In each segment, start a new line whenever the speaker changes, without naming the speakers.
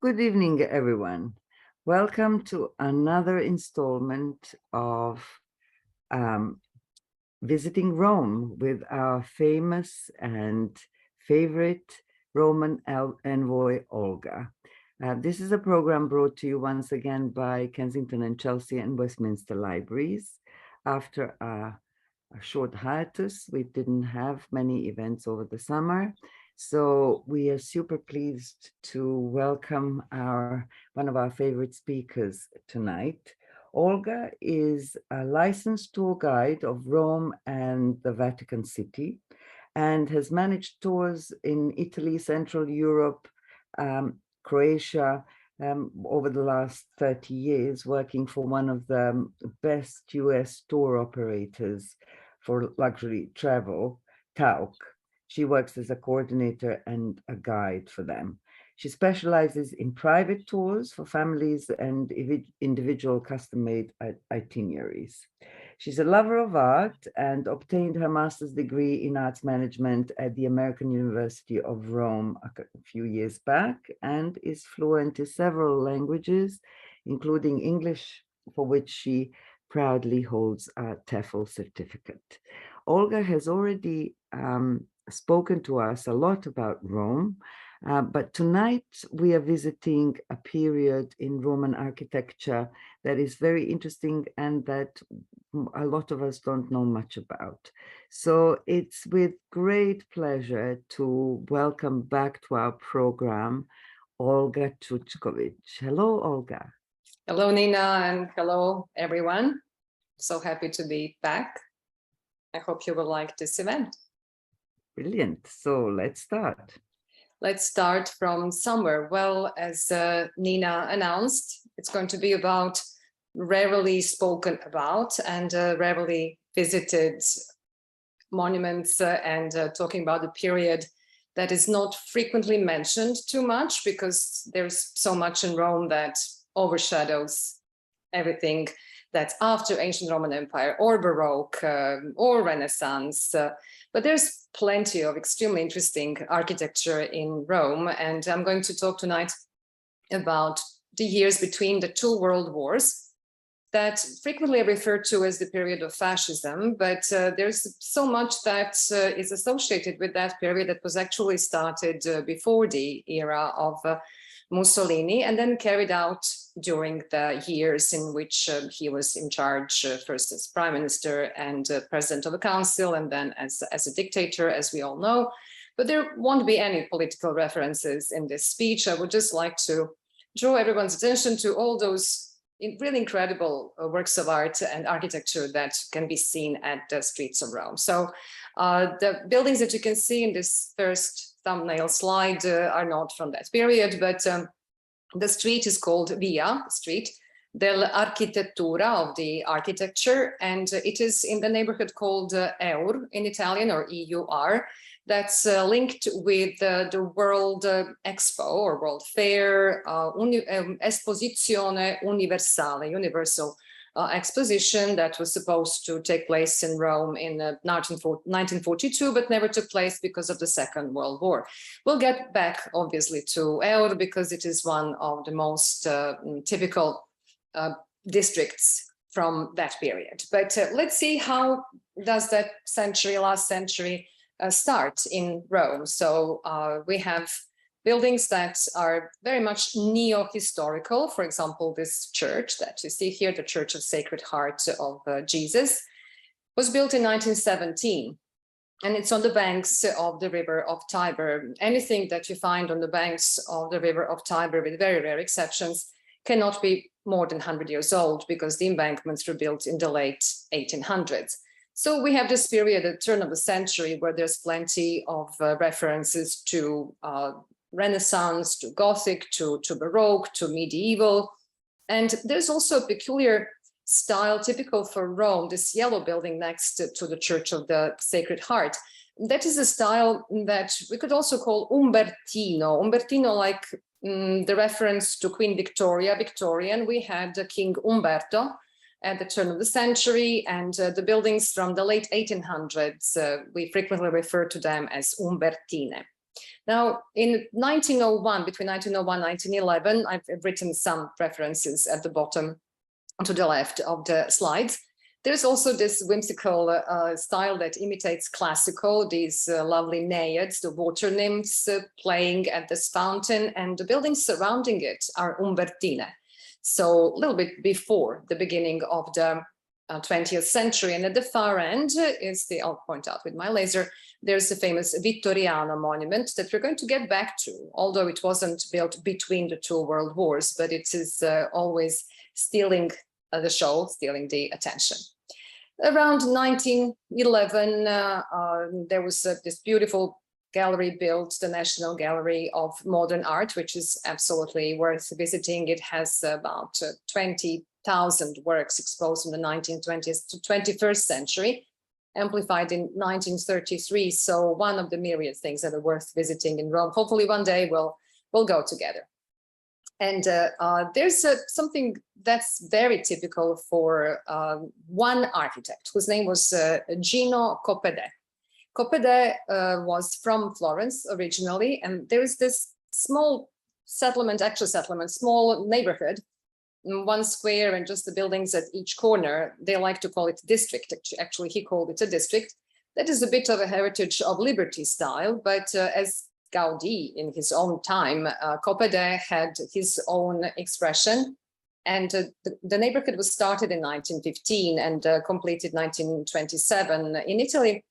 Good evening, everyone. Welcome to another installment of um, Visiting Rome with our famous and favorite Roman envoy, Olga. This is a program brought to you once again by Kensington and Chelsey and Westminster Libraries. After a short hiatus, we didn't have many events over the summer. So we are super pleased to welcome one of our favorite speakers tonight. Olga is a licensed tour guide of Rome and the Vatican City and has managed tours in Italy, Central Europe, Croatia, over the last 30 years, working for one of the best US tour operators for luxury travel, Tauk. She works as a coordinator and a guide for them. She specializes in private tours for families and individual custom-made itineraries. She's a lover of art and obtained her master's degree in arts management at the American University of Rome a few years back and is fluent in several languages, including English, for which she proudly holds a TEFL certificate. Olga has already spoken to us a lot about Rome, but tonight we are visiting a period in Roman architecture that is very interesting and that a lot of us don't know much about. So it's with great pleasure to welcome back to our program, Olga Chuchkovic. Hello, Olga.
Hello, Nina, and hello, everyone. So happy to be back. I hope you will like this event.
Brilliant. So let's start.
Let's start from somewhere. Well, as Nina announced, it's going to be about rarely spoken about and rarely visited monuments and talking about a period that is not frequently mentioned too much because there's so much in Rome that overshadows everything that's after ancient Roman Empire or Baroque or Renaissance. But there's plenty of extremely interesting architecture in Rome. And I'm going to talk tonight about the years between the two world wars that frequently referred to as the period of fascism. But there's so much that is associated with that period that was actually started before the era of Mussolini and then carried out during the years in which he was in charge, first as prime minister and president of the council, and then as a dictator, as we all know. But there won't be any political references in this speech. I would just like to draw everyone's attention to all those really incredible works of art and architecture that can be seen at the streets of Rome. So the buildings that you can see in this first thumbnail slide are not from that period, but the street is called Via Street dell'Architettura, of the architecture, and it is in the neighborhood called EUR in Italian, or EUR, that's linked with the World Expo or World Fair, Esposizione Universale, Universal Exposition that was supposed to take place in Rome in 1942, but never took place because of the Second World War. We'll get back, obviously, to EUR because it is one of the most typical districts from that period. But let's see how does that last century, start in Rome. So we have buildings that are very much neo-historical. For example, this church that you see here, the Church of Sacred Heart of Jesus, was built in 1917. And it's on the banks of the river of Tiber. Anything that you find on the banks of the river of Tiber, with very rare exceptions, cannot be more than 100 years old because the embankments were built in the late 1800s. So we have this period at the turn of the century where there's plenty of references to Renaissance, to Gothic, to Baroque, to medieval. And there's also a peculiar style typical for Rome, this yellow building next to the Church of the Sacred Heart. That is a style that we could also call Umbertino. Umbertino, like the reference to Queen Victoria, Victorian. We had King Umberto at the turn of the century, and the buildings from the late 1800s, we frequently refer to them as Umbertine. Now, in 1901, between 1901 and 1911, I've written some references at the bottom to the left of the slides. There's also this whimsical style that imitates classical, these lovely naiads, the water nymphs playing at this fountain, and the buildings surrounding it are Umbertine. So a little bit before the beginning of the 20th century. And at the far end is I'll point out with my laser, there's the famous Vittoriano monument that we're going to get back to, although it wasn't built between the two world wars, but it is always stealing the show, stealing the attention. Around 1911, there was this beautiful gallery built, the National Gallery of Modern Art, which is absolutely worth visiting. It has about 20,000 works exposed from the 1920s to 21st century, amplified in 1933. So one of the myriad things that are worth visiting in Rome. Hopefully one day we'll go together. And there's something that's very typical for one architect whose name was Gino Coppedè. Coppedè was from Florence originally, and there is this small settlement, small neighborhood, 1 square and just the buildings at each corner. They like to call it district. Actually, he called it a district. That is a bit of a heritage of Liberty style, but as Gaudí in his own time, Coppedè had his own expression, and the neighborhood was started in 1915 and completed 1927. In Italy,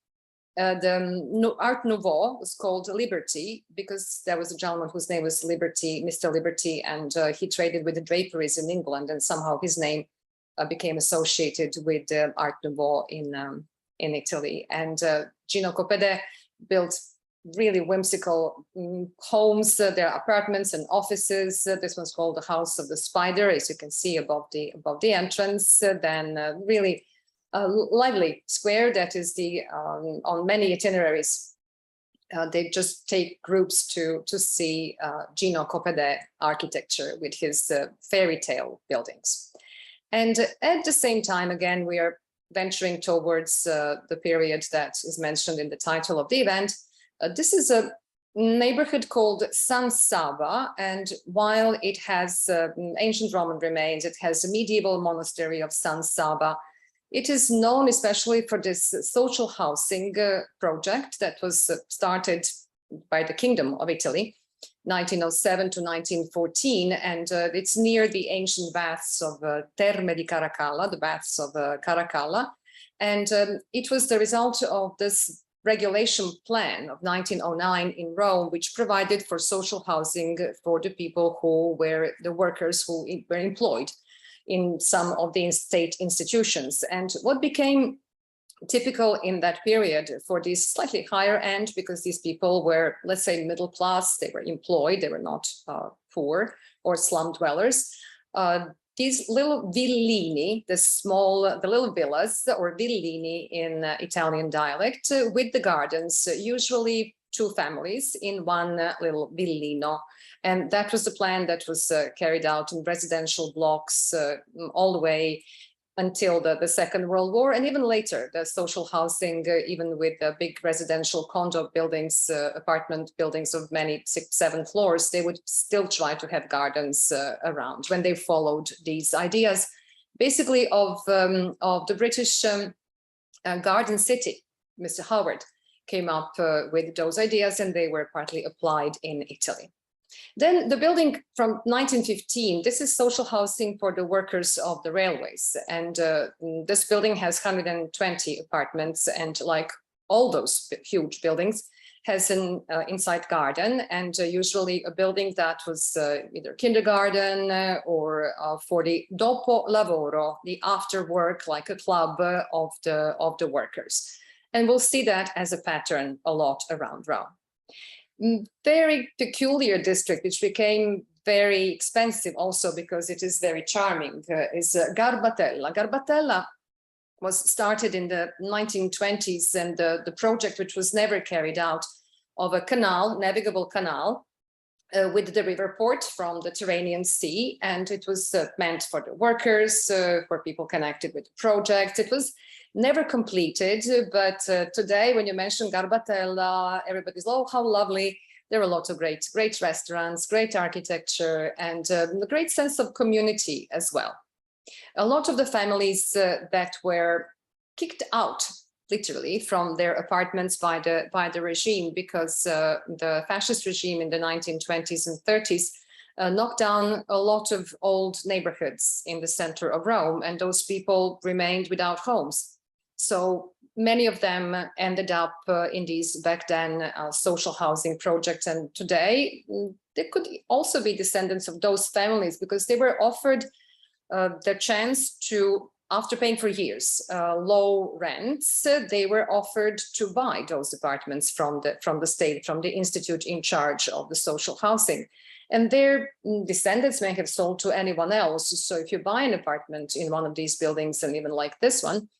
the Art Nouveau was called Liberty because there was a gentleman whose name was Liberty, Mr. Liberty, and he traded with the draperies in England, and somehow his name became associated with Art Nouveau in Italy. And Gino Coppedè built really whimsical homes. There are apartments and offices. This one's called the House of the Spider, as you can see above the entrance. Then really a lively square that is on many itineraries. They just take groups to see Gino Coppedè architecture with his fairy tale buildings. And at the same time, again, we are venturing towards the period that is mentioned in the title of the event. This is a neighborhood called San Saba, and while it has ancient Roman remains, it has a medieval monastery of San Saba. It is known especially for this social housing project that was started by the Kingdom of Italy, 1907 to 1914, and it's near the ancient baths of Terme di Caracalla, the baths of Caracalla, and it was the result of this regulation plan of 1909 in Rome, which provided for social housing for the people who were the workers who were employed in some of the state institutions. And what became typical in that period for these slightly higher end, because these people were, let's say, middle class, they were employed, they were not poor or slum dwellers. These little villini, the little villas, or villini in Italian dialect, with the gardens, usually 2 families in one little villino. And that was the plan that was carried out in residential blocks all the way until the Second World War, and even later, the social housing, even with big residential condo buildings, apartment buildings of many 6, 7 floors, they would still try to have gardens around when they followed these ideas, basically of the British garden city. Mr. Howard came up with those ideas, and they were partly applied in Italy. Then the building from 1915, this is social housing for the workers of the railways. And this building has 120 apartments, and like all those huge buildings, has an inside garden, and usually a building that was either kindergarten or for the dopo lavoro, the after work, like a club of the workers. And we'll see that as a pattern a lot around Rome. Very peculiar district, which became very expensive also because it is very charming, is Garbatella. Garbatella was started in the 1920s, and the project, which was never carried out, of a canal, navigable canal, with the river port from the Tyrrhenian Sea, and it was meant for the workers, for people connected with the project. It was never completed, but today when you mention Garbatella, everybody's, oh, how lovely. There are a lot of great restaurants, great architecture, and a great sense of community as well. A lot of the families that were kicked out literally from their apartments by the regime, because the fascist regime in the 1920s and 30s knocked down a lot of old neighborhoods in the center of Rome, and those people remained without homes. So many of them ended up in these back then social housing projects, and today they could also be descendants of those families, because they were offered the chance to, after paying for years low rents, they were offered to buy those apartments from the state, from the institute in charge of the social housing. And their descendants may have sold to anyone else. So if you buy an apartment in one of these buildings, and even like this one,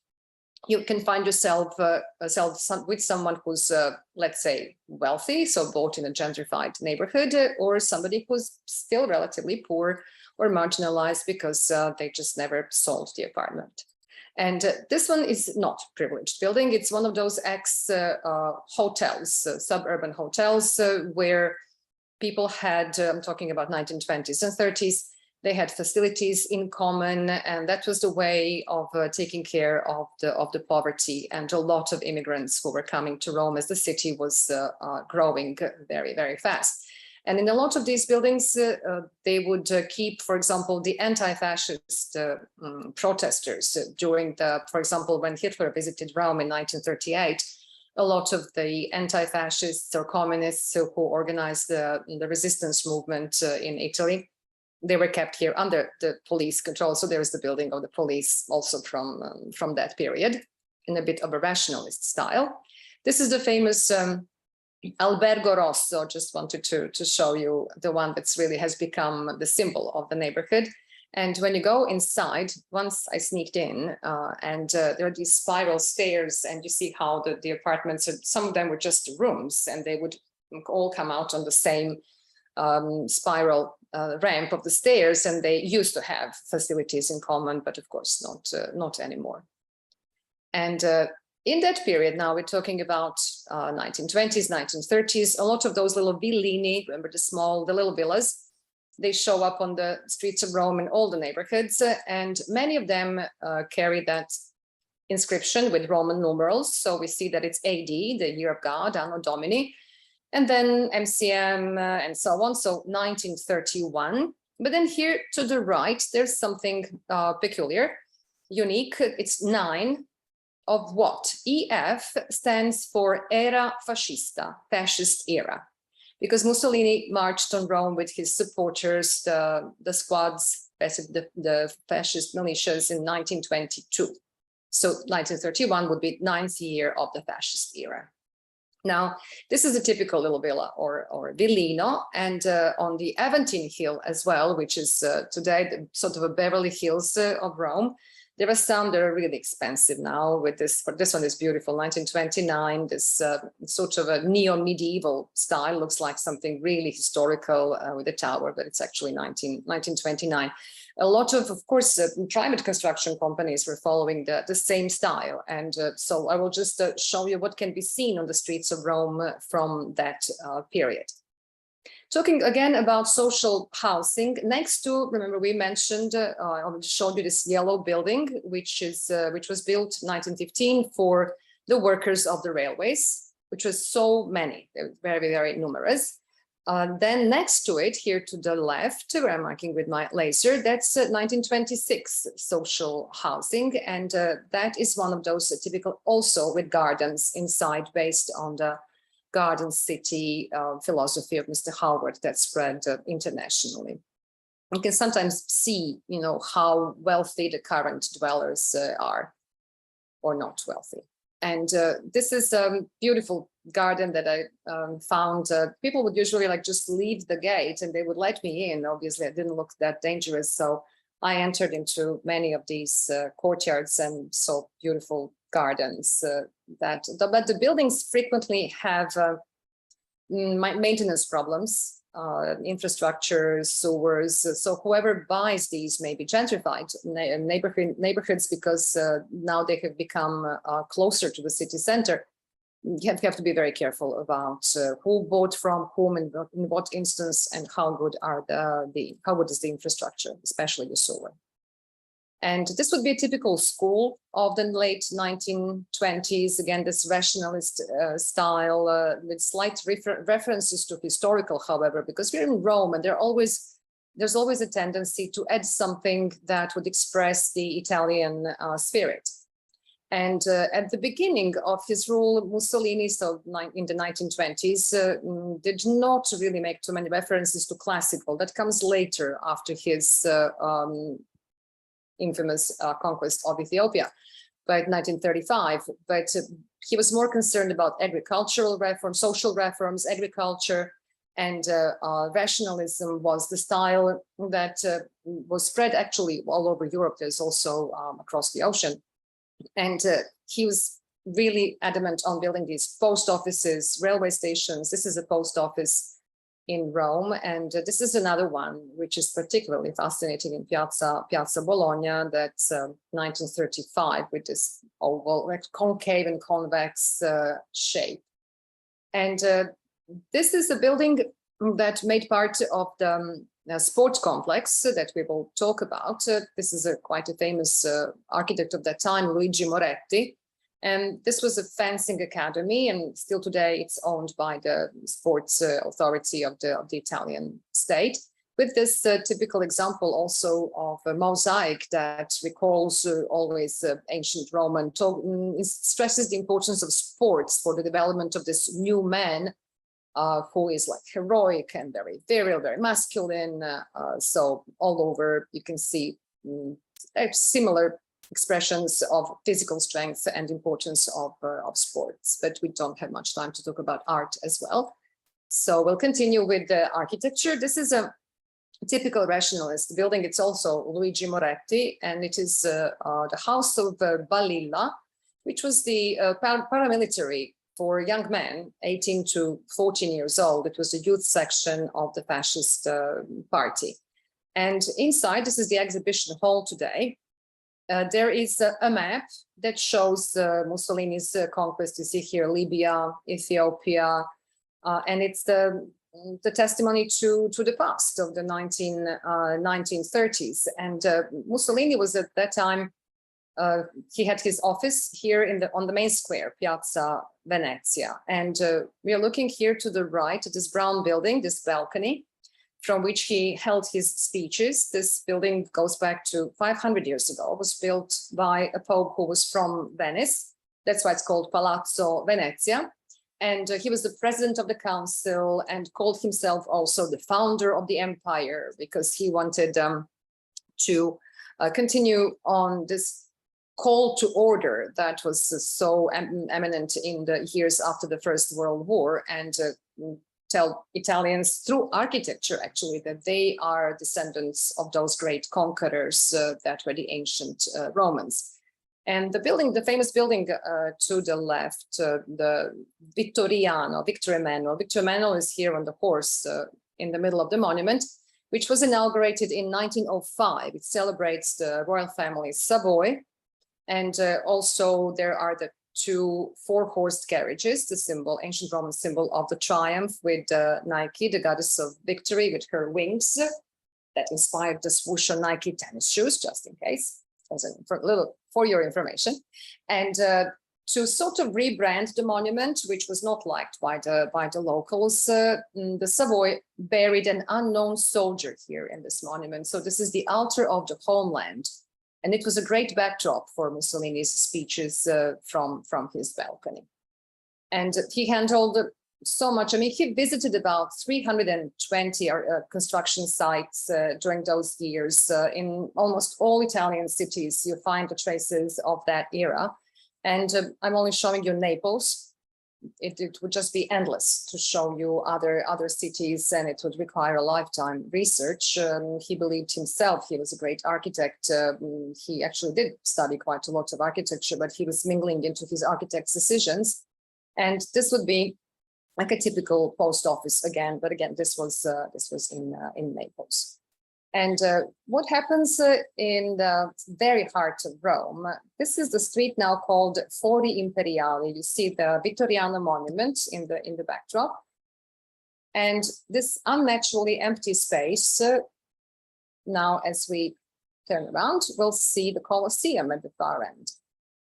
you can find yourself with someone who's, let's say, wealthy, so bought in a gentrified neighborhood, or somebody who's still relatively poor or marginalized because they just never sold the apartment. And this one is not privileged building. It's one of those ex-hotels, suburban hotels, where people had, I'm talking about 1920s and 30s, they had facilities in common, and that was the way of taking care of the poverty and a lot of immigrants who were coming to Rome as the city was growing very, very fast. And in a lot of these buildings, they would keep, for example, the anti-fascist protesters during for example, when Hitler visited Rome in 1938, a lot of the anti-fascists or communists who organized the resistance movement in Italy, they were kept here under the police control. So there is the building of the police also from that period in a bit of a rationalist style. This is the famous Albergo Rosso. Just wanted to show you the one that's really has become the symbol of the neighborhood. And when you go inside, once I sneaked in and there are these spiral stairs, and you see how the apartments, some of them were just rooms, and they would all come out on the same spiral ramp of the stairs, and they used to have facilities in common, but of course not anymore. And in that period, now we're talking about 1920s, 1930s, a lot of those little villini, remember the little villas, they show up on the streets of Rome in all the neighborhoods, and many of them carry that inscription with Roman numerals. So we see that it's AD, the year of God, Anno Domini, and then MCM and so on, so 1931. But then here to the right, there's something peculiar, unique. It's 9 of what? EF stands for Era Fascista, fascist era, because Mussolini marched on Rome with his supporters, the squads, the fascist militias in 1922. So 1931 would be 9th year of the fascist era. Now, this is a typical little villa or villino, and on the Aventine Hill as well, which is today the sort of a Beverly Hills of Rome. There are some that are really expensive now. With this one is beautiful, 1929. This sort of a neo-medieval style, looks like something really historical with a tower, but it's actually 1929. A lot of course, private construction companies were following the same style. And so I will just show you what can be seen on the streets of Rome from that period. Talking again about social housing, next to, remember we mentioned, I already showed you this yellow building, which was built 1915 for the workers of the railways, which was so many, they were very, very numerous. Then next to it, here to the left, where I'm marking with my laser, that's 1926 social housing. And that is one of those typical, also with gardens inside, based on the garden city philosophy of Mr. Howard that spread internationally. You can sometimes see, how wealthy the current dwellers are, or not wealthy. And this is a beautiful garden that I found. People would usually just leave the gate and they would let me in. Obviously, it didn't look that dangerous. So I entered into many of these courtyards and saw beautiful gardens but the buildings frequently have maintenance problems, infrastructure, sewers. So whoever buys these may be gentrified neighborhoods, because now they have become closer to the city center. you have to be very careful about who bought from whom in what instance, and how good are how good is the infrastructure, especially the sewer. And this would be a typical school of the late 1920s. Again, this rationalist style with slight references to historical, however, because we're in Rome, and there's always a tendency to add something that would express the Italian spirit. And at the beginning of his rule, Mussolini, so in the 1920s, did not really make too many references to classical. That comes later, after his infamous conquest of Ethiopia by 1935. But he was more concerned about agricultural reforms, social reforms, agriculture, and rationalism was the style that was spread actually all over Europe. There's also across the ocean. And he was really adamant on building these post offices, railway stations. This is a post office in Rome, and this is another one which is particularly fascinating in Piazza Bologna. That's 1935 with this oval, concave and convex shape. And this is a building that made part of the sports complex that we will talk about. This is quite a famous architect of that time, Luigi Moretti. And this was a fencing academy, and still today it's owned by the sports authority of the Italian state. With this typical example also of a mosaic that recalls always ancient Roman, stresses the importance of sports for the development of this new man who is like heroic and very virile, very masculine. So all over you can see similar expressions of physical strength and importance of sports, but we don't have much time to talk about art as well. So we'll continue with the architecture. This is a typical rationalist building. It's also Luigi Moretti, and it is the house of Balilla, which was the paramilitary for young men, 18 to 14 years old. It was the youth section of the fascist party. And inside, this is the exhibition hall today. There is a map that shows Mussolini's conquest. You see here Libya, Ethiopia, and it's the testimony to the past of the 1930s. And Mussolini was at that time, he had his office here on the main square, Piazza Venezia. And we are looking here to the right at this brown building, this balcony, from which he held his speeches. This building goes back to 500 years ago. It was built by a pope who was from Venice. That's why it's called Palazzo Venezia. And he was the president of the council and called himself also the founder of the empire, because he wanted to continue on this call to order that was so eminent in the years after the First World War, and tell Italians through architecture, actually, that they are descendants of those great conquerors that were the ancient Romans. And the building, the famous building to the left, the Victor Emmanuel is here on the horse in the middle of the monument, which was inaugurated in 1905. It celebrates the royal family's Savoy. And also there are the two four-horsed carriages, the symbol, ancient Roman symbol of the triumph, with Nike, the goddess of victory, with her wings that inspired the swoosh on Nike tennis shoes, just in case, as a little for your information. And to sort of rebrand the monument, which was not liked by the locals, the Savoy buried an unknown soldier here in this monument. So this is the altar of the homeland. And it was a great backdrop for Mussolini's speeches from his balcony. And he handled so much. I mean, he visited about 320 construction sites during those years. In almost all Italian cities, you find the traces of that era. And I'm only showing you Naples. It would just be endless to show you other cities, and it would require a lifetime research. He believed himself he was a great architect. He actually did study quite a lot of architecture, but he was mingling into his architect's decisions. And this would be like a typical post office again, but again, this was in Naples. And what happens in the very heart of Rome? This is the street now called Fori Imperiali. You see the Vittoriano monument in the backdrop. And this unnaturally empty space, now as we turn around, we'll see the Colosseum at the far end.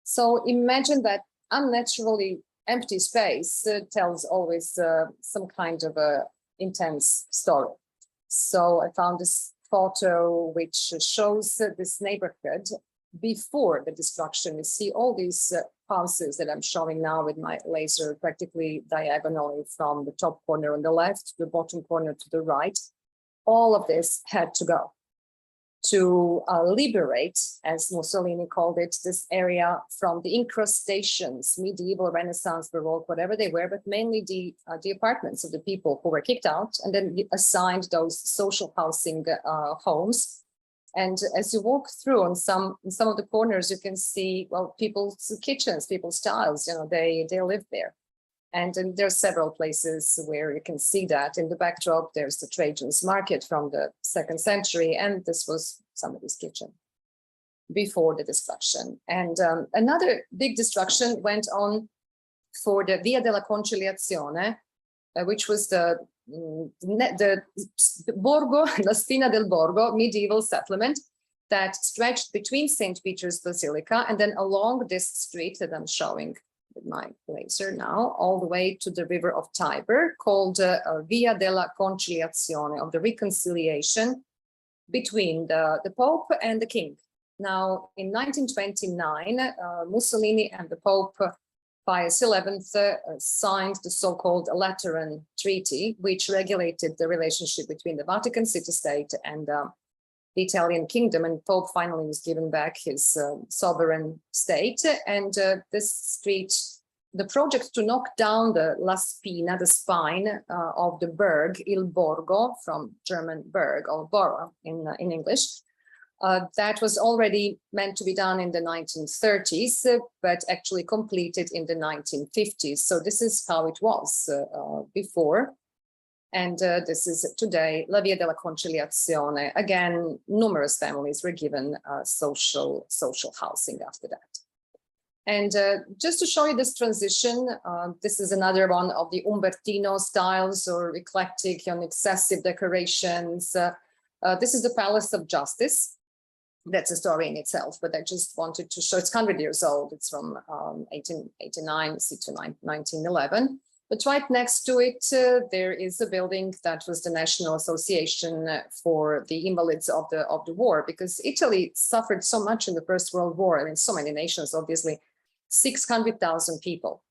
So imagine that unnaturally empty space tells always some kind of a intense story. So I found this photo which shows this neighborhood before the destruction. You see all these houses that I'm showing now with my laser practically diagonally from the top corner on the left to the bottom corner to the right. All of this had to go to liberate, as Mussolini called it, this area from the incrustations, medieval, Renaissance, Baroque, whatever they were, but mainly the apartments of the people who were kicked out and then assigned those social housing homes. And as you walk through in some of the corners, you can see, well, people's kitchens, people's tiles, you know, they live there. And there are several places where you can see that. In the backdrop, there's the Trajan's Market from the 2nd century, and this was somebody's kitchen before the destruction. And another big destruction went on for the Via della Conciliazione, which was the Borgo, La Spina del Borgo, medieval settlement that stretched between St. Peter's Basilica and then along this street that I'm showing with my laser now, all the way to the river of Tiber, called Via della Conciliazione, of the reconciliation between the Pope and the King. Now, in 1929, Mussolini and the Pope Pius XI signed the so-called Lateran Treaty, which regulated the relationship between the Vatican city-state and the Italian kingdom, and Pope finally was given back his sovereign state. And this street, the project to knock down the La Spina, the spine of the Burg, Il Borgo, from German Burg or Borough in English, that was already meant to be done in the 1930s, but actually completed in the 1950s. So this is how it was before. And this is today La Via della Conciliazione. Again, numerous families were given social housing after that. And just to show you this transition, this is another one of the Umbertino styles, or eclectic and excessive decorations. This is the Palace of Justice. That's a story in itself, but I just wanted to show, it's 100 years old. It's from 1889 to 1911. But right next to it, there is a building that was the National Association for the Invalids of the War, because Italy suffered so much in the First World War. I mean, so many nations, obviously. 600,000 people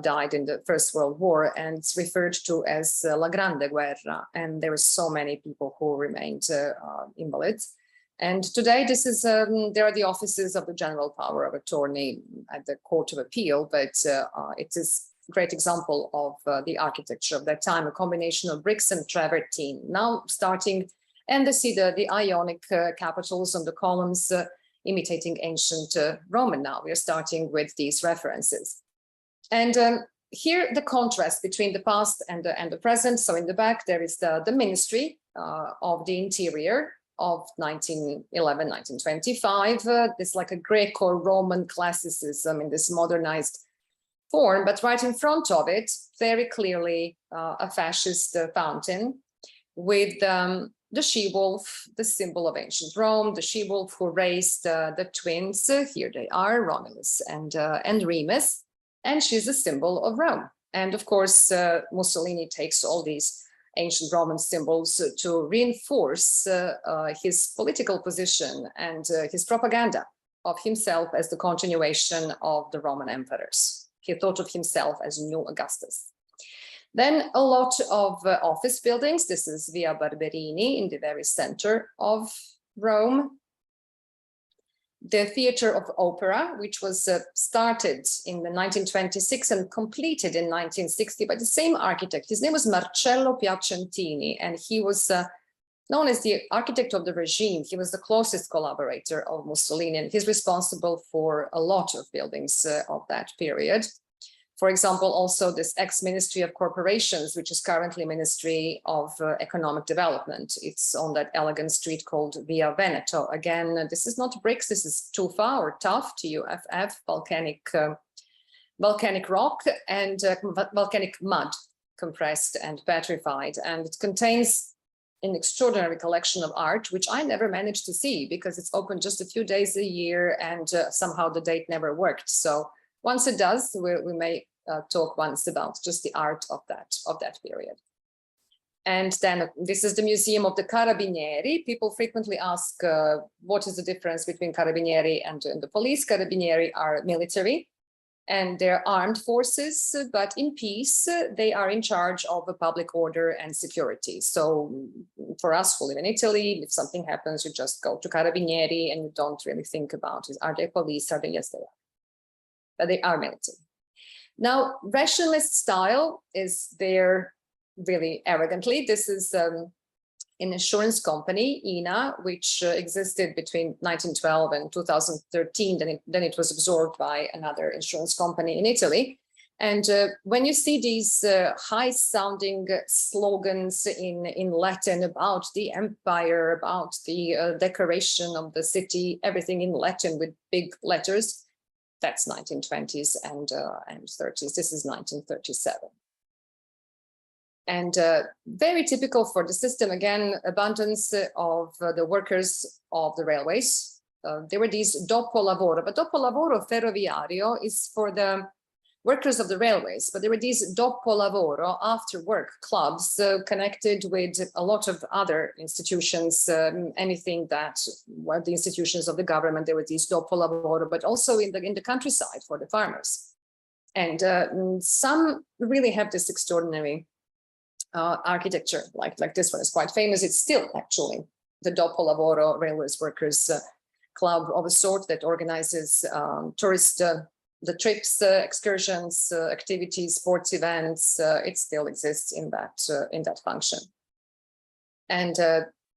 died in the First World War, and it's referred to as La Grande Guerra. And there were so many people who remained invalids. And today, this is there are the offices of the General Power of Attorney at the Court of Appeal, but it is a great example of the architecture of that time, a combination of bricks and travertine. Now starting, and they see the Ionic capitals on the columns imitating ancient Roman. Now we are starting with these references. And here the contrast between the past and the present. So in the back, there is the Ministry of the Interior of 1911, 1925. This like a Greco-Roman classicism in this modernized form, but right in front of it, very clearly a fascist fountain with the she-wolf, the symbol of ancient Rome, the she-wolf who raised the twins. Here they are, Romulus and Remus, and she's a symbol of Rome. And of course, Mussolini takes all these ancient Roman symbols to reinforce his political position and his propaganda of himself as the continuation of the Roman emperors. He thought of himself as new Augustus. Then a lot of office buildings. This is Via Barberini in the very center of Rome. The Theatre of Opera, which was started in 1926 and completed in 1960 by the same architect. His name was Marcello Piacentini, and he was known as the architect of the regime. He was the closest collaborator of Mussolini, and he's responsible for a lot of buildings of that period. For example, also this ex-Ministry of Corporations, which is currently Ministry of Economic Development. It's on that elegant street called Via Veneto. Again, this is not bricks, this is tufa or tuff, TUFF, volcanic rock and volcanic mud, compressed and petrified. And it contains an extraordinary collection of art, which I never managed to see because it's open just a few days a year and somehow the date never worked. So once it does, we may talk once about just the art of that period. And then this is the Museum of the Carabinieri. People frequently ask what is the difference between Carabinieri and the police. Carabinieri are military and they're armed forces, but in peace, they are in charge of the public order and security. So for us who live in Italy, if something happens, you just go to Carabinieri and you don't really think about it. Are they police? Are they? Yes, they are. But they are military. Now, rationalist style is there really arrogantly. This is an insurance company, INA, which existed between 1912 and 2013. Then it was absorbed by another insurance company in Italy. And when you see these high-sounding slogans in Latin about the empire, about the decoration of the city, everything in Latin with big letters, that's 1920s and 30s. This is 1937. And very typical for the system, again, abundance of the workers of the railways. There were these dopolavoro, but dopolavoro ferroviario is for the workers of the railways, but there were these dopolavoro, after work clubs connected with a lot of other institutions, anything that were the institutions of the government. There were these dopolavoro, but also in the countryside for the farmers. And some really have this extraordinary architecture, like this one is quite famous. It's still actually the Dopolavoro Railways Workers Club of a sort that organizes tourist the trips, excursions, activities, sports events. It still exists in that function. And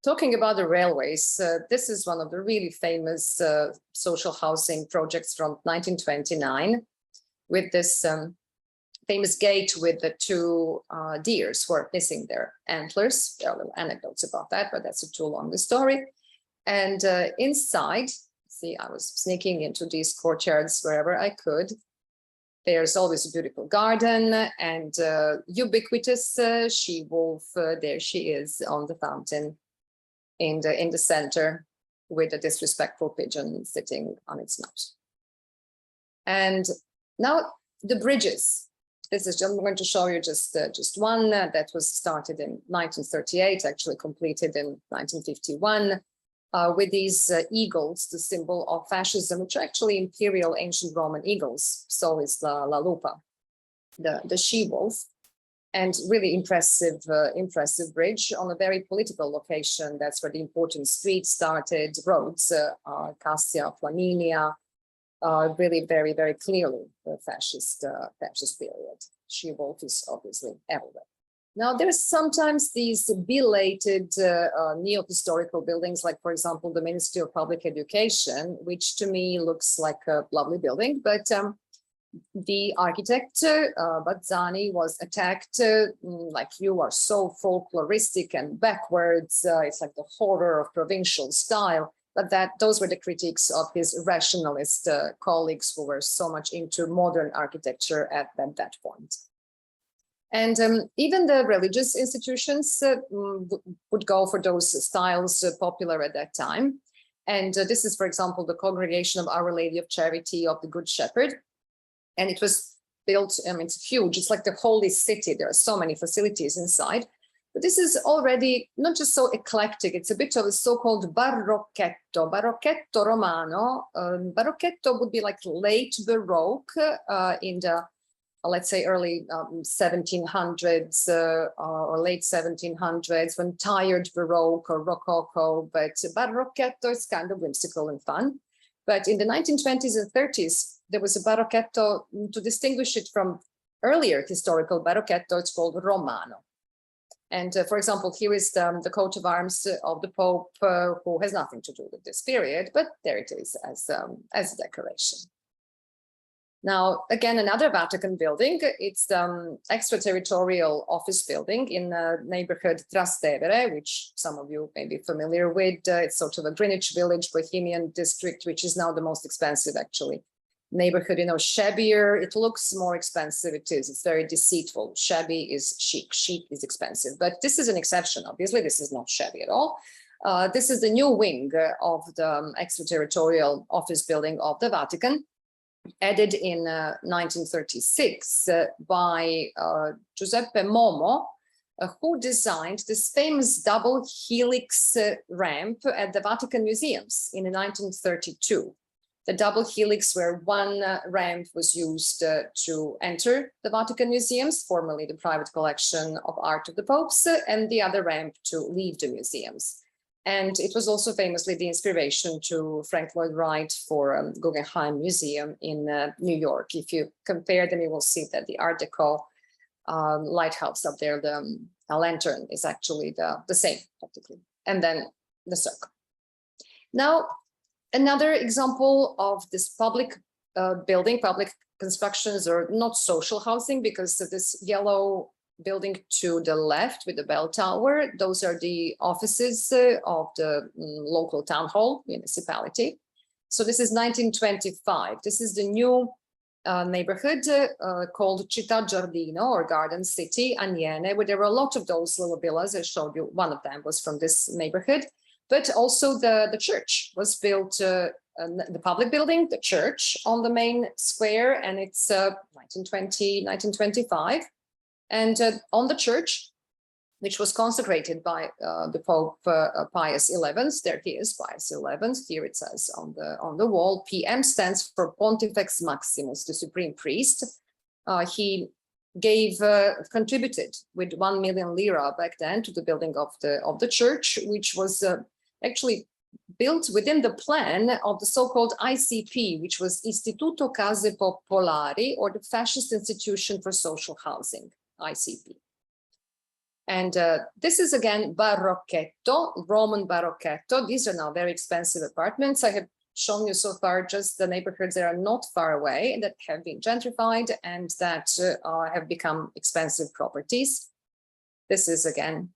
talking about the railways, this is one of the really famous social housing projects from 1929 with this famous gate with the two deers who are missing their antlers. There are little anecdotes about that, but that's too long a story. And inside, see, I was sneaking into these courtyards wherever I could. There's always a beautiful garden and ubiquitous she-wolf. There she is on the fountain in the center with a disrespectful pigeon sitting on its nose. And now the bridges. This is, I'm going to show you just one that was started in 1938, actually completed in 1951, with these eagles, the symbol of fascism, which are actually imperial ancient Roman eagles. So is La Lupa, the she-wolf, and really impressive bridge on a very political location. That's where the important streets started, roads, Cassia, Flaminia, really very, very clearly the fascist period. She-wolf is obviously everywhere. Now, there's sometimes these belated neo-historical buildings, like, for example, the Ministry of Public Education, which to me looks like a lovely building, but the architect, Bazzani, was attacked like, you are so folkloristic and backwards. It's like the horror of provincial style. But those were the critiques of his rationalist colleagues who were so much into modern architecture at that point. And even the religious institutions would go for those styles popular at that time. And this is, for example, the Congregation of Our Lady of Charity of the Good Shepherd. And it was built, it's huge. It's like the holy city. There are so many facilities inside. But this is already not just so eclectic, it's a bit of a so-called barocchetto romano. Barocchetto would be like late Baroque in the, let's say, early 1700s or late 1700s, when tired Baroque or Rococo, but barocchetto is kind of whimsical and fun. But in the 1920s and 30s, there was a barocchetto, to distinguish it from earlier historical barocchetto, it's called Romano. And for example, here is the coat of arms of the Pope, who has nothing to do with this period, but there it is as a decoration. Now, again, another Vatican building. It's the extraterritorial office building in the neighborhood Trastevere, which some of you may be familiar with. It's sort of a Greenwich Village, Bohemian district, which is now the most expensive, actually. Neighborhood, you know, shabbier. It looks more expensive. It is. It's very deceitful. Shabby is chic. Chic is expensive. But this is an exception, obviously. This is not shabby at all. This is the new wing of the extraterritorial office building of the Vatican, added in 1936 by Giuseppe Momo, who designed this famous double helix ramp at the Vatican museums in 1932. The double helix, where one ramp was used to enter the Vatican museums, formerly the private collection of art of the popes, and the other ramp to leave the museums. And it was also famously the inspiration to Frank Lloyd Wright for Guggenheim Museum in New York. If you compare them, you will see that the Art Deco lighthouse up there, the lantern, is actually the same practically. And then the circle. Now, another example of this public building, public constructions, or not social housing, because of this yellow building to the left with the bell tower, those are the offices of the local town hall municipality. So this is 1925. This is the new neighborhood called Città Giardino, or Garden City, Aniene, where there were a lot of those little villas. I showed you one of them was from this neighborhood, but also the church was built, the public building, the church on the main square, and it's 1920, 1925. And on the church, which was consecrated by the Pope Pius XI, there he is, Pius XI. Here it says on the wall, PM stands for Pontifex Maximus, the supreme priest. He contributed with 1 million lira back then to the building of the church, which was actually built within the plan of the so-called ICP, which was Istituto Case Popolari, or the Fascist Institution for Social Housing. ICP. And this is again Barrocchetto, Roman Barrocchetto. These are now very expensive apartments. I have shown you so far just the neighborhoods that are not far away, that have been gentrified and that have become expensive properties. This is again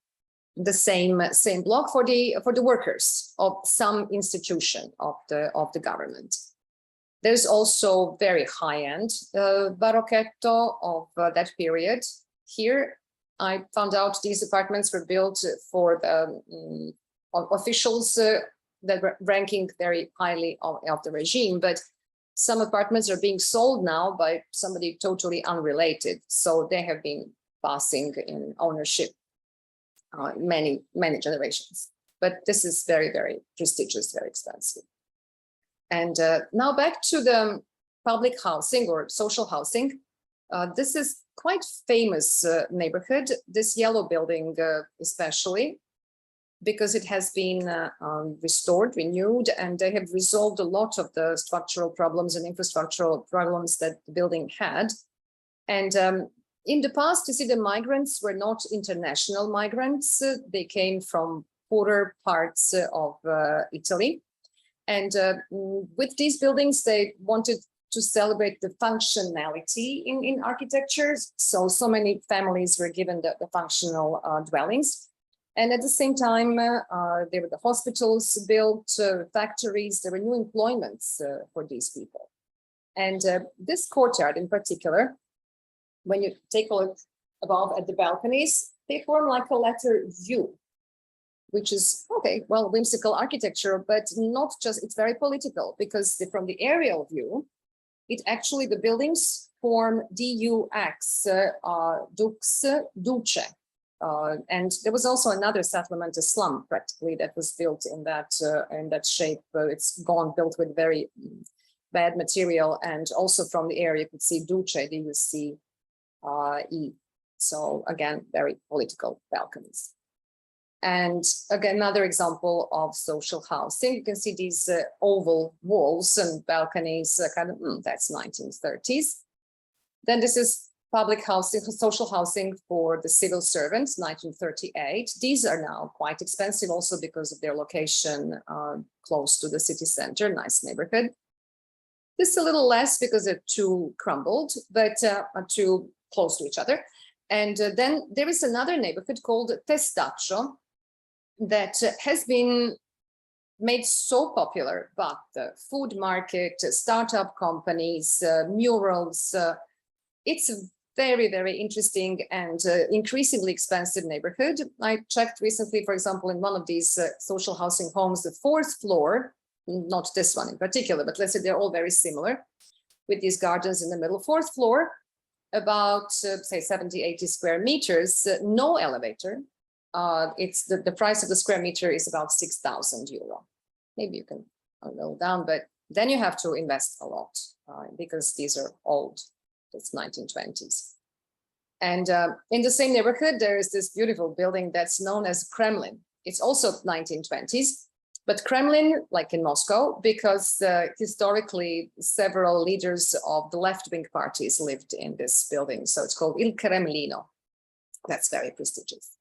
the same block for the workers of some institution of the government. There's also very high-end Barrocchetto of that period. Here, I found out these apartments were built for the officials that were ranking very highly of the regime, but some apartments are being sold now by somebody totally unrelated. So they have been passing in ownership many generations. But this is very, very prestigious, very expensive. And now back to the public housing or social housing. This is quite famous neighborhood, this yellow building especially, because it has been restored, renewed, and they have resolved a lot of the structural problems and infrastructural problems that the building had. And in the past, you see, the migrants were not international migrants. They came from poorer parts of Italy. And with these buildings, they wanted to celebrate the functionality in architecture. So many families were given the functional dwellings. And at the same time, there were the hospitals built, factories, there were new employments for these people. And this courtyard in particular, when you take a look above at the balconies, they form like a letter U, which is, okay, well, whimsical architecture, but not just, it's very political, because from the aerial view, it actually, the buildings form DUX, Dux, Duce. And there was also another settlement, a slum practically, that was built in that shape. It's gone, built with very bad material. And also from the area, you could see Duce, D-U-C-E. So again, very political balconies. And again, another example of social housing. You can see these oval walls and balconies, kind of, that's 1930s. Then this is public housing, social housing for the civil servants, 1938. These are now quite expensive also because of their location close to the city center, nice neighborhood. This a little less because they're too crumbled, but are too close to each other. And then there is another neighborhood called Testaccio that has been made so popular, but the food market, startup companies, murals, it's a very, very interesting and increasingly expensive neighborhood. I checked recently, for example, in one of these social housing homes, the 4th floor, not this one in particular, but let's say they're all very similar with these gardens in the middle. 4th floor, about say 70, 80 square meters, no elevator. It's the price of the square meter is about 6,000 euro. Maybe you can go down, but then you have to invest a lot because these are old. It's 1920s. And in the same neighborhood, there is this beautiful building that's known as Kremlin. It's also 1920s, but Kremlin, like in Moscow, because historically several leaders of the left-wing parties lived in this building. So it's called Il Cremlino. That's very prestigious.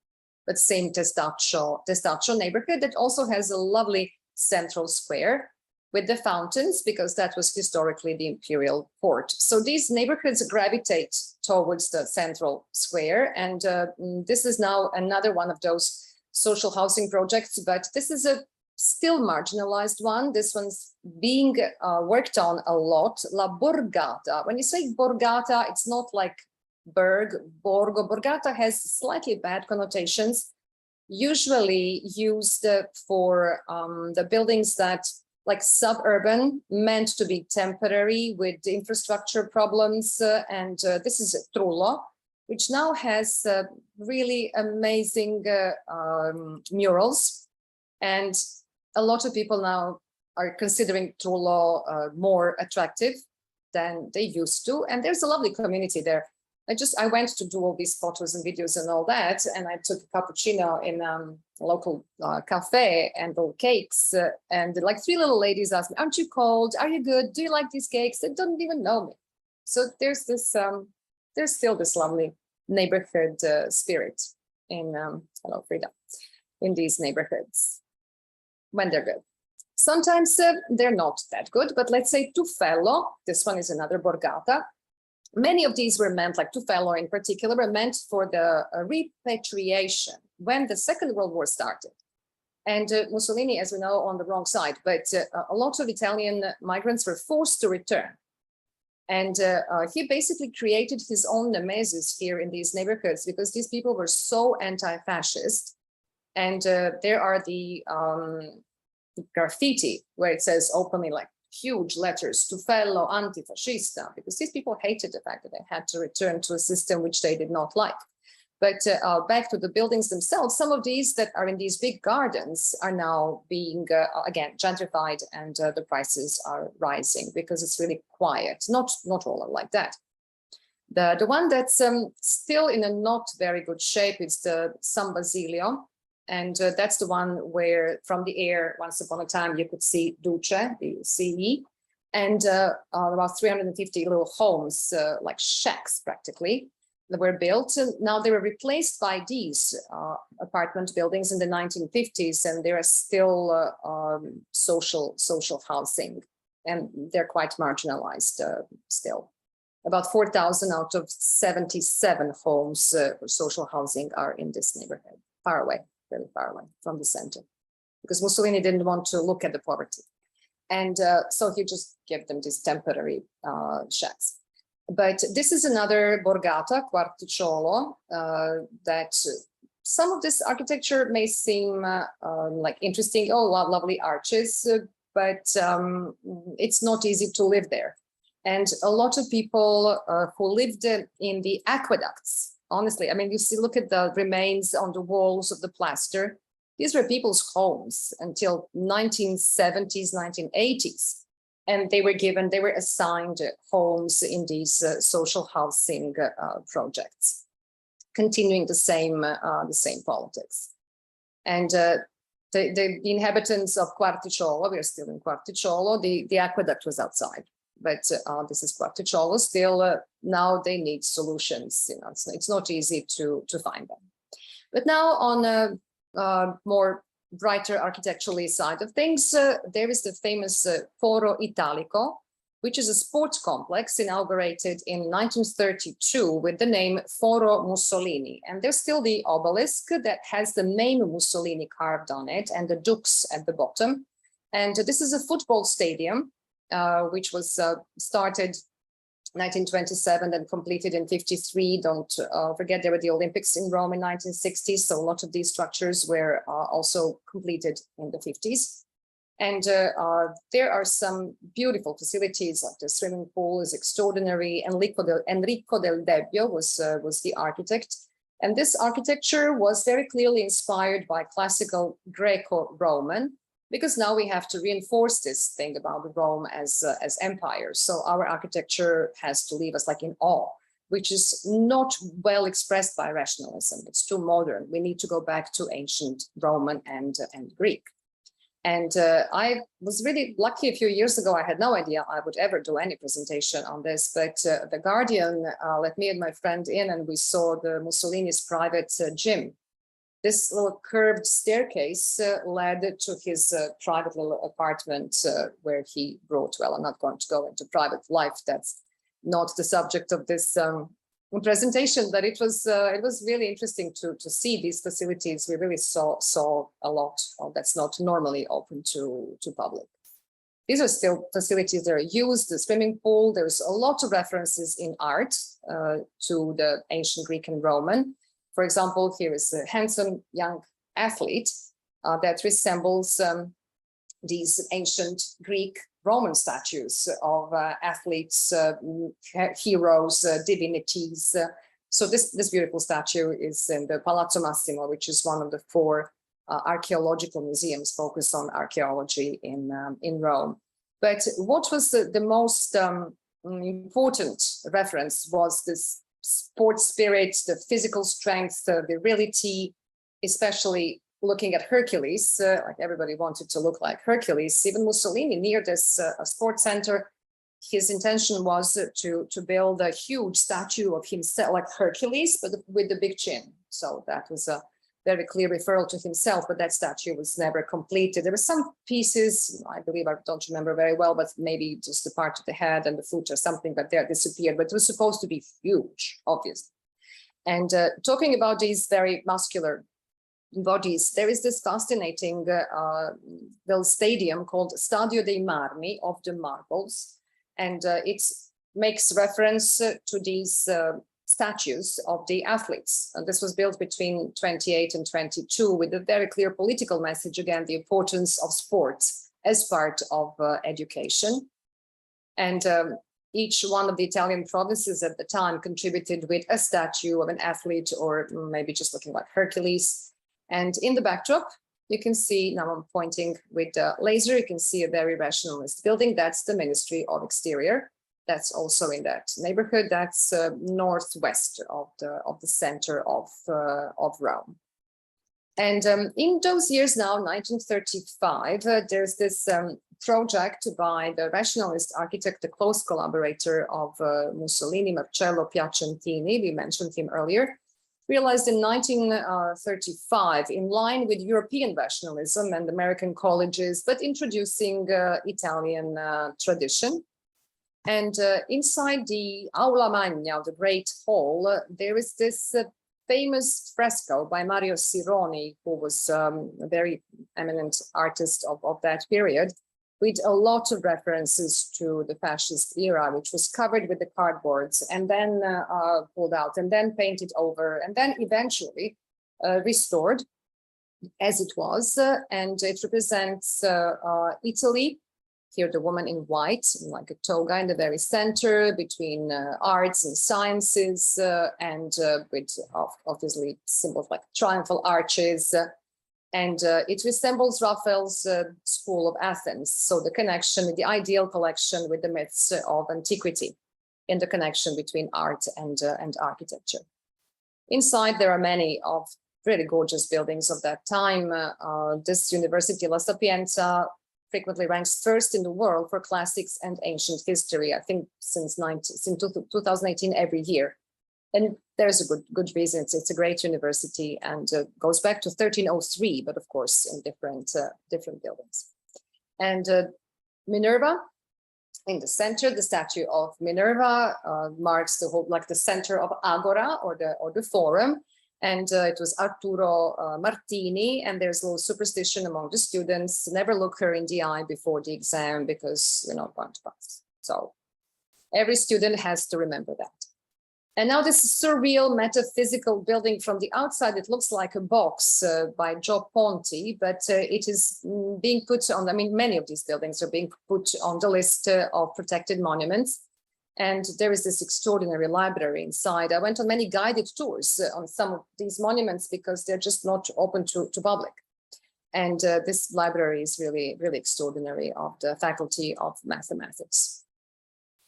But same Testaccio neighborhood that also has a lovely central square with the fountains, because that was historically the imperial port. So these neighborhoods gravitate towards the central square. And this is now another one of those social housing projects, but this is a still marginalized one. This one's being worked on a lot. La Borgata. When you say Borgata, it's not like Borgo. Borgata has slightly bad connotations, usually used for the buildings that like suburban, meant to be temporary with infrastructure problems. And this is Trullo, which now has really amazing murals. And a lot of people now are considering Trullo more attractive than they used to. And there's a lovely community there. I went to do all these photos and videos and all that, and I took a cappuccino in a local cafe and little cakes, and like 3 little ladies asked me, "Aren't you cold? Are you good? Do you like these cakes?" They don't even know me. So there's this, there's still this lovely neighborhood spirit in, hello Frida, in these neighborhoods when they're good. Sometimes they're not that good, but let's say Tuffello, this one is another borgata. Many of these were meant, like Tuffello in particular, were meant for the repatriation when the Second World War started. And Mussolini, as we know, on the wrong side, but a lot of Italian migrants were forced to return. And he basically created his own nemesis here in these neighborhoods because these people were so anti-fascist. And there are the graffiti where it says openly, like, huge letters, Tuffello antifascista, because these people hated the fact that they had to return to a system which they did not like. But back to the buildings themselves, some of these that are in these big gardens are now being, again, gentrified, and the prices are rising because it's really quiet. Not all are like that. The one that's still in a not very good shape is the San Basilio. And that's the one where from the air, once upon a time, you could see Duce, the CE, and about 350 little homes, like shacks practically, that were built. And now they were replaced by these apartment buildings in the 1950s, and there are still social housing, and they're quite marginalized still. About 4,000 out of 77 homes for social housing are in this neighborhood, far away. Very far away from the center, because Mussolini didn't want to look at the poverty. And so he just gave them these temporary shacks. But this is another borgata, Quarticciolo, that some of this architecture may seem like interesting. Oh, lovely arches, but it's not easy to live there. And a lot of people who lived in the aqueducts, honestly, I mean, you see, look at the remains on the walls of the plaster. These were people's homes until 1970s, 1980s. And they were assigned homes in these social housing projects, continuing the same politics. And the inhabitants of Quarticciolo, we are still in Quarticciolo, the aqueduct was outside. But this is Quarticciolo still. Now they need solutions. You know, it's not easy to find them. But now on a more brighter architecturally side of things, there is the famous Foro Italico, which is a sports complex inaugurated in 1932 with the name Foro Mussolini. And there's still the obelisk that has the name Mussolini carved on it and the dukes at the bottom. And this is a football stadium, which was started 1927 and completed in 53. Don't forget there were the Olympics in Rome in 1960. So a lot of these structures were also completed in the 50s. And there are some beautiful facilities, like the swimming pool is extraordinary. Enrico del Debbio was the architect. And this architecture was very clearly inspired by classical Greco-Roman, because now we have to reinforce this thing about Rome as empire. So our architecture has to leave us like in awe, which is not well expressed by rationalism. It's too modern. We need to go back to ancient Roman and Greek. And I was really lucky a few years ago. I had no idea I would ever do any presentation on this, but The Guardian let me and my friend in, and we saw the Mussolini's private gym. This little curved staircase led to his private little apartment where he wrote. Well, I'm not going to go into private life. That's not the subject of this presentation, but it was really interesting to see these facilities. We really saw a lot that's not normally open to public. These are still facilities that are used, the swimming pool. There's a lot of references in art to the ancient Greek and Roman. For example, here is a handsome young athlete that resembles these ancient Greek Roman statues of athletes, heroes, divinities. So this beautiful statue is in the Palazzo Massimo, which is one of the 4 archaeological museums focused on archaeology in Rome. But what was the most important reference was this sports spirit, the physical strength, the virility, especially looking at Hercules, like everybody wanted to look like Hercules. Even Mussolini, near this sports center, his intention was to build a huge statue of himself, like Hercules, but with the big chin. So that was a very clear referral to himself, but that statue was never completed. There were some pieces, I believe, I don't remember very well, but maybe just the part of the head and the foot or something, but they disappeared. But it was supposed to be huge, obviously. And talking about these very muscular bodies, there is this fascinating little stadium called Stadio dei Marmi, of the marbles, and it makes reference to these statues of the athletes. And this was built between 28 and 22 with a very clear political message, again, the importance of sports as part of education. And each one of the Italian provinces at the time contributed with a statue of an athlete, or maybe just looking like Hercules. And in the backdrop, you can see, now I'm pointing with the laser, you can see a very rationalist building. That's the Ministry of Exterior. That's also in that neighborhood. That's northwest of the center of Rome. And in those years now, 1935, there's this project by the rationalist architect, the close collaborator of Mussolini, Marcello Piacentini, we mentioned him earlier, realized in 1935, in line with European rationalism and American colleges, but introducing Italian tradition. And inside the Aula Magna, the Great Hall, there is this famous fresco by Mario Sironi, who was a very eminent artist of that period, with a lot of references to the fascist era, which was covered with the cardboards and then pulled out and then painted over and then eventually restored as it was. And it represents Italy. Here, the woman in white, like a toga in the very center, between arts and sciences, and with obviously symbols like triumphal arches. And it resembles Raphael's School of Athens. So the connection, the ideal collection with the myths of antiquity in the connection between art and architecture. Inside, there are many of really gorgeous buildings of that time. This university, La Sapienza, frequently ranks first in the world for classics and ancient history, I think since 2018 every year. And there's a good reason. It's a great university and goes back to 1303, but of course in different buildings. And Minerva In the center, the statue of Minerva marks the whole, like the center of Agora, or the forum. And it was Arturo Martini, and there's a little superstition among the students: never look her in the eye before the exam, because you're not going to pass. So every student has to remember that. And now this surreal metaphysical building, from the outside, it looks like a box by Joe Ponti, but it is being put on, I mean, many of these buildings are being put on the list of protected monuments. And there is this extraordinary library inside. I went on many guided tours on some of these monuments because they're just not open to public. And this library is really, really extraordinary, of the Faculty of Mathematics.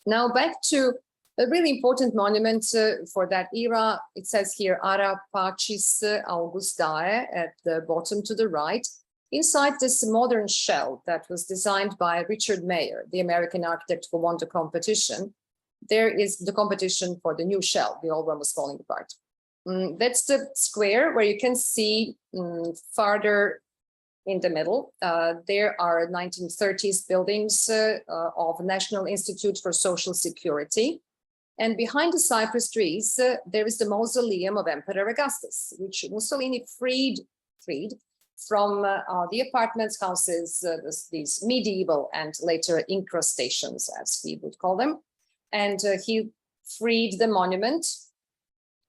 Now back to a really important monument for that era. It says here, Ara Pacis Augustae, at the bottom to the right, inside this modern shell that was designed by Richard Mayer, the American architect who won the competition. There is the competition for the new shell. The old one was falling apart. That's the square where you can see farther in the middle. There are 1930s buildings of National Institute for Social Security. And behind the cypress trees, there is the mausoleum of Emperor Augustus, which Mussolini freed from the apartments, houses, these medieval and later incrustations, as we would call them. And he freed the monument,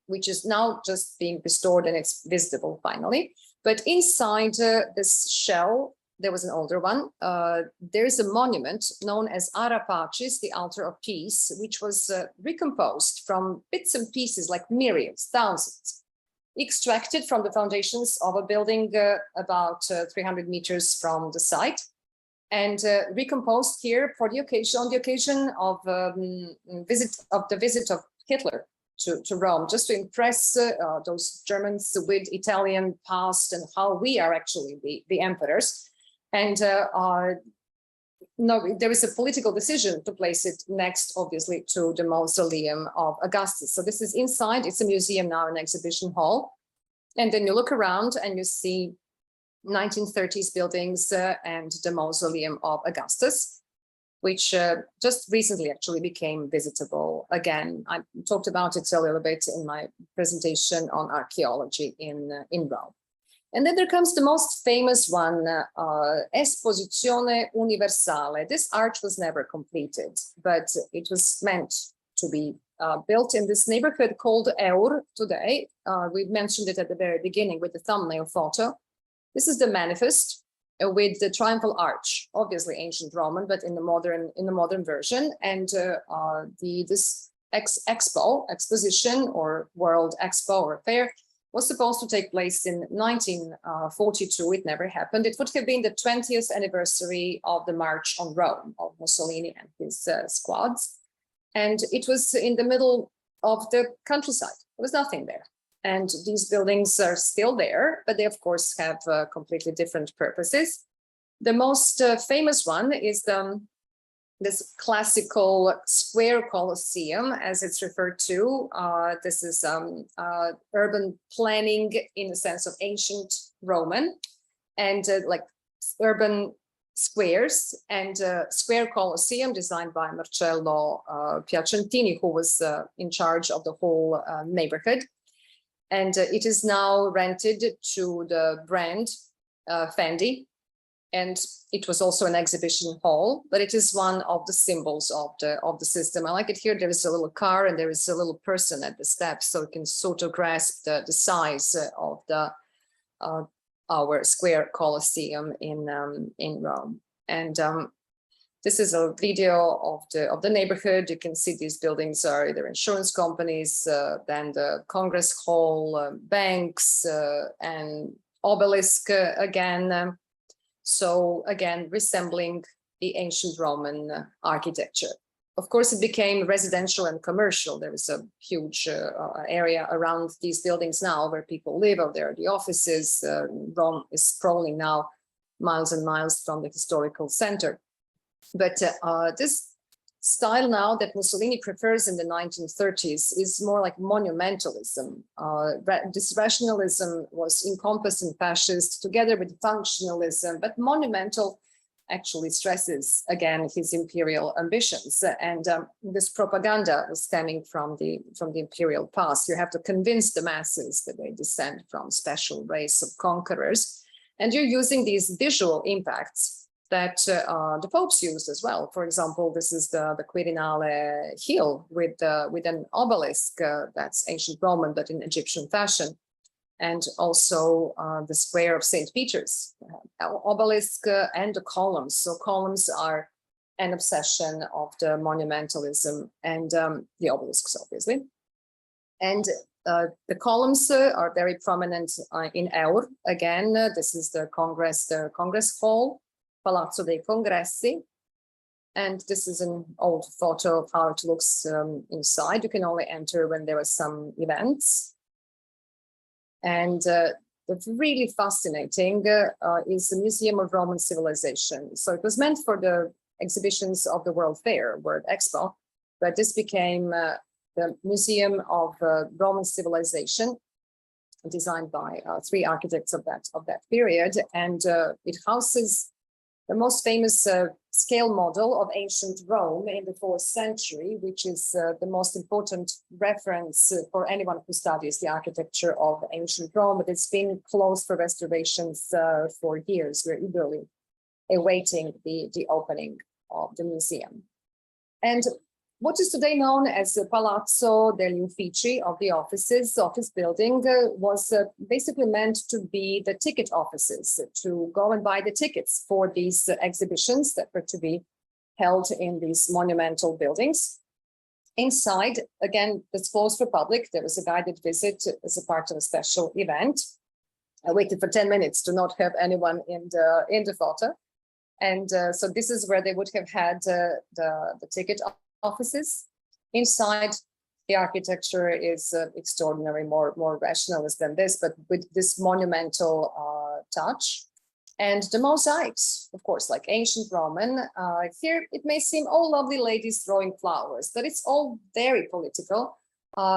which is now just being restored, and it's visible finally. But inside this shell, there was an older one. There is a monument known as Ara Pacis, the altar of peace, which was recomposed from bits and pieces, like myriads, thousands, extracted from the foundations of a building about 300 meters from the site, and recomposed here for the occasion, on the occasion of the visit of Hitler to Rome, just to impress those Germans with Italian past and how we are actually the emperors. And no, there is a political decision to place it next, obviously, to the mausoleum of Augustus. So this is inside. It's a museum now, an exhibition hall. And then you look around and you see 1930s buildings and the mausoleum of Augustus, which just recently actually became visitable again. I talked about it a little bit in my presentation on archaeology in Rome. And then there comes the most famous one, Esposizione Universale. This arch was never completed, but it was meant to be built in this neighborhood called Eur today. We mentioned it at the very beginning with the thumbnail photo. This is the manifest with the triumphal arch, obviously ancient Roman, but in the modern version. And this exposition or World Expo or Fair was supposed to take place in 1942. It never happened. It would have been the 20th anniversary of the March on Rome of Mussolini and his squads. And it was in the middle of the countryside. There was nothing there. And these buildings are still there, but they, of course, have completely different purposes. The most famous one is this classical square Colosseum, as it's referred to. This is urban planning in the sense of ancient Roman, and like urban squares, and square Colosseum designed by Marcello Piacentini, who was in charge of the whole neighborhood. And it is now rented to the brand Fendi. And it was also an exhibition hall, but it is one of the symbols of the system. I like it here. There is a little car and there is a little person at the steps, so you can sort of grasp the size of our square Colosseum in Rome. And this is a video of the neighborhood. You can see these buildings are either insurance companies, then the Congress Hall, banks, and obelisk again. So again, resembling the ancient Roman architecture. Of course, it became residential and commercial. There is a huge area around these buildings now where people live, or there are the offices. Rome is sprawling now miles and miles from the historical center. But this style now that Mussolini prefers in the 1930s is more like monumentalism. This rationalism was encompassed in fascist together with functionalism, but monumental actually stresses again his imperial ambitions, and this propaganda was stemming from the imperial past. You have to convince the masses that they descend from special race of conquerors, and you're using these visual impacts that the popes used as well. For example, this is the Quirinale hill with an obelisk that's ancient Roman but in Egyptian fashion. And also the square of St. Peter's, obelisk and the columns. So columns are an obsession of the monumentalism, and the obelisks, obviously. And the columns are very prominent in Eur. Again, this is the Congress Hall, Palazzo dei Congressi. And this is an old photo of how it looks inside. You can only enter when there are some events. And what's really fascinating is the Museum of Roman Civilization. So it was meant for the exhibitions of the World Fair, World Expo, but this became the Museum of Roman Civilization, designed by three architects of that period, and it houses the most famous scale model of ancient Rome in the 4th century, which is the most important reference for anyone who studies the architecture of ancient Rome. But it's been closed for restorations for years. We're eagerly awaiting the opening of the museum. And what is today known as the Palazzo degli Uffici of the office building was basically meant to be the ticket offices, to go and buy the tickets for these exhibitions that were to be held in these monumental buildings. Inside, again, it's closed for public. There was a guided visit as a part of a special event. I waited for 10 minutes to not have anyone in the photo. And so this is where they would have had the ticket offices. Inside, the architecture is extraordinary, more rationalist than this, but with this monumental touch. And the mosaics, of course, like ancient Roman. Here it may seem, oh, lovely ladies throwing flowers, but it's all very political.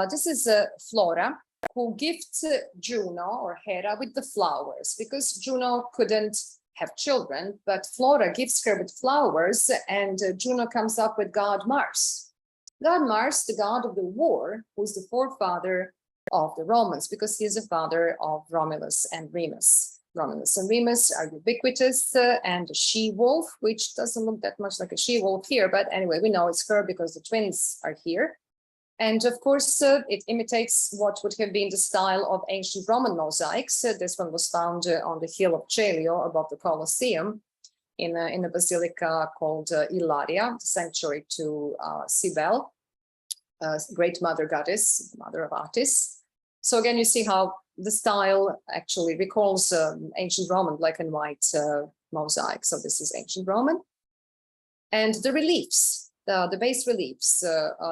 This is Flora, who gifts Juno or Hera with the flowers, because Juno couldn't have children, but Flora gifts her with flowers, and Juno comes up with god Mars. God Mars, the god of the war, who's the forefather of the Romans, because he is the father of Romulus and Remus. Romulus and Remus are ubiquitous, and a she-wolf, which doesn't look that much like a she-wolf here, but anyway, we know it's her because the twins are here. And of course, it imitates what would have been the style of ancient Roman mosaics. This one was found on the hill of Celio above the Colosseum in a basilica called Ilaria, the sanctuary to Cybele, great mother goddess, mother of artists. So again, you see how the style actually recalls ancient Roman black and white mosaic. So this is ancient Roman. And the reliefs. The bas reliefs.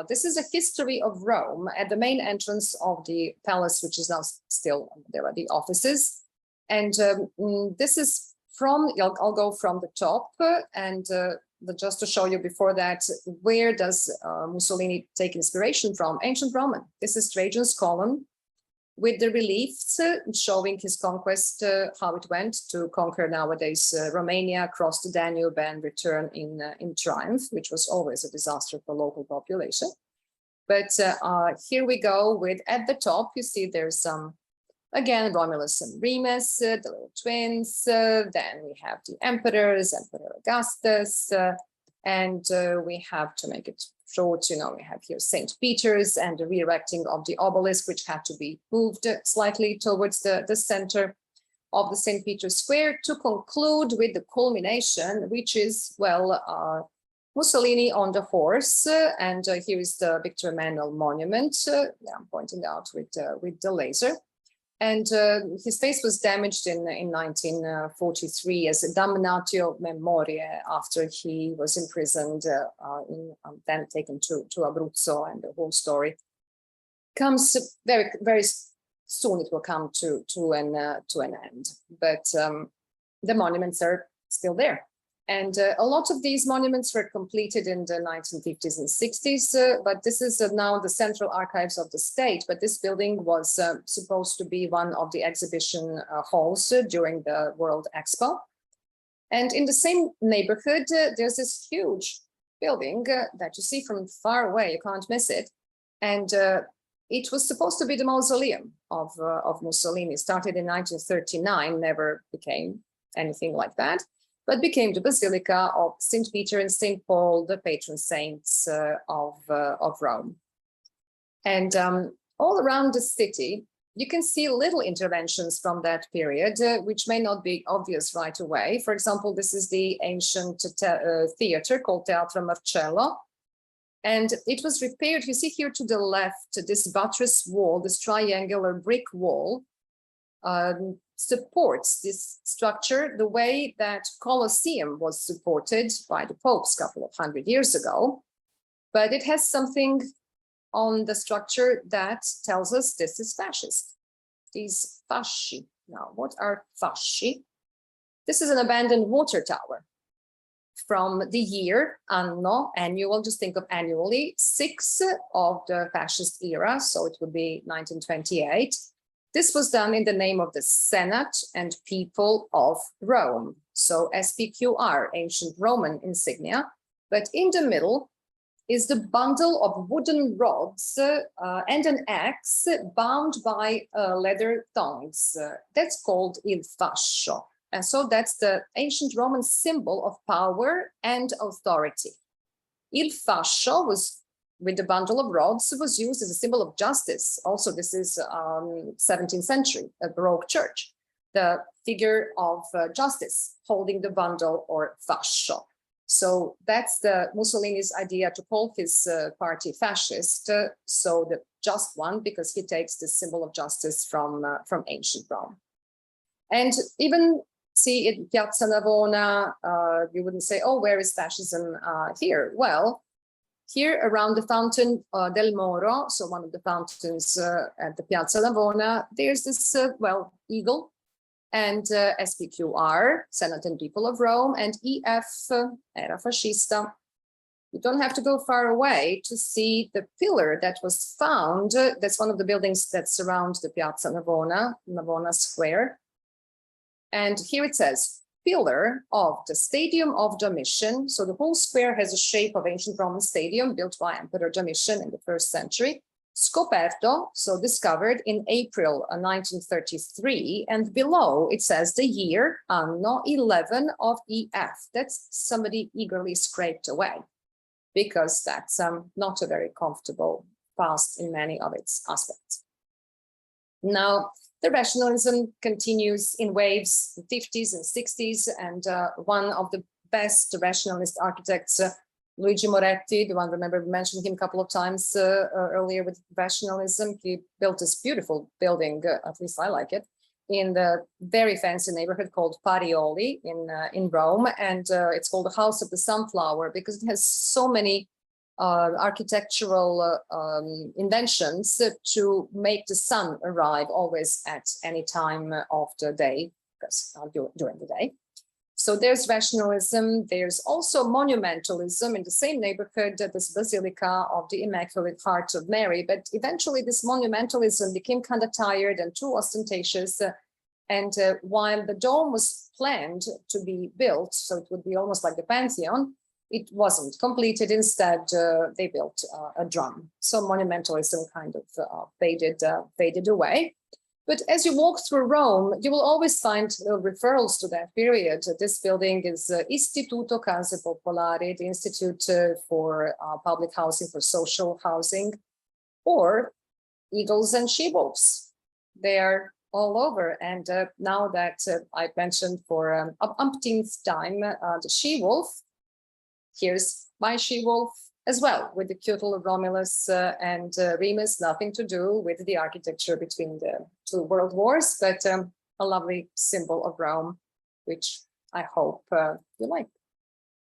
This is a history of Rome at the main entrance of the palace, which is now still, there are the offices. And this is from, I'll go from the top, and just to show you before that, where does Mussolini take inspiration from? Ancient Roman. This is Trajan's column with the reliefs showing his conquest, how it went to conquer nowadays Romania, cross the Danube and return in triumph, which was always a disaster for local population. But here we go with, at the top, you see there's some, again, Romulus and Remus, the little twins. Then we have the emperors, Emperor Augustus, and we have, to make it short, we have here St. Peter's and the re-erecting of the obelisk, which had to be moved slightly towards the center of the St. Peter's Square, to conclude with the culmination, which is, well, Mussolini on the horse. And here is the Victor Emmanuel monument. I'm pointing out with the laser. And his face was damaged in 1943 as a damnatio memoriae after he was imprisoned, then taken to Abruzzo, and the whole story comes very, very soon. It will come to an end, but the monuments are still there. And a lot of these monuments were completed in the 1950s and 60s, but this is now the Central Archives of the State. But this building was supposed to be one of the exhibition halls during the World Expo. And in the same neighborhood, there's this huge building that you see from far away, you can't miss it. And it was supposed to be the mausoleum of Mussolini. It started in 1939, never became anything like that, but became the Basilica of St. Peter and St. Paul, the patron saints of Rome. And all around the city, you can see little interventions from that period, which may not be obvious right away. For example, this is the ancient theater called Teatro Marcello. And it was repaired, you see here to the left, this buttress wall, this triangular brick wall, supports this structure the way that Colosseum was supported by the popes a couple of 100 years ago. But it has something on the structure that tells us this is fascist. These fasci. Now, what are fasci? This is an abandoned water tower from the year, anno, annual, just think of annually, 6 of the fascist era, so it would be 1928. This was done in the name of the Senate and people of Rome. So SPQR, ancient Roman insignia, but in the middle is the bundle of wooden rods and an axe bound by leather thongs. That's called il fascio. And so that's the ancient Roman symbol of power and authority. Il fascio was, with the bundle of rods, was used as a symbol of justice. Also, this is 17th century, a Baroque church. The figure of justice holding the bundle or fascio. So that's the Mussolini's idea to call his party fascist, so the just one, because he takes the symbol of justice from ancient Rome. And even see in Piazza Navona, you wouldn't say, oh, where is fascism here? Well, here around the fountain del Moro, so one of the fountains at the Piazza Navona, there's this, eagle, and SPQR, Senate and People of Rome, and EF, Era Fascista. You don't have to go far away to see the pillar that was found. That's one of the buildings that surround the Piazza Navona, Navona Square. And here it says, pillar of the Stadium of Domitian. So the whole square has a shape of ancient Roman stadium built by Emperor Domitian in the 1st century. Scoperto, so discovered in April 1933. And below it says the year, anno 11 of EF. That's somebody eagerly scraped away, because that's not a very comfortable past in many of its aspects. Now, the rationalism continues in waves, the 50s and 60s, and one of the best rationalist architects, Luigi Moretti, the one, remember, we mentioned him a couple of times earlier with rationalism. He built this beautiful building, at least I like it, in the very fancy neighborhood called Parioli in Rome, and it's called the House of the Sunflower because it has so many architectural inventions to make the sun arrive always at any time of the day, because during the day. So there's rationalism. There's also monumentalism in the same neighborhood, this Basilica of the Immaculate Heart of Mary. But eventually this monumentalism became kind of tired and too ostentatious. And while the dome was planned to be built, so it would be almost like the Pantheon, it wasn't completed. Instead, they built a drum. So monumentalism kind of faded away. But as you walk through Rome, you will always find referrals to that period. This building is Istituto Case Popolari, the Institute for Public Housing, for Social Housing, or eagles and she-wolves. They are all over. And now that I mentioned for umpteenth time, the she-wolf, here's my she-wolf as well, with the cute little Romulus and Remus, nothing to do with the architecture between the 2 world wars, but a lovely symbol of Rome, which I hope you like.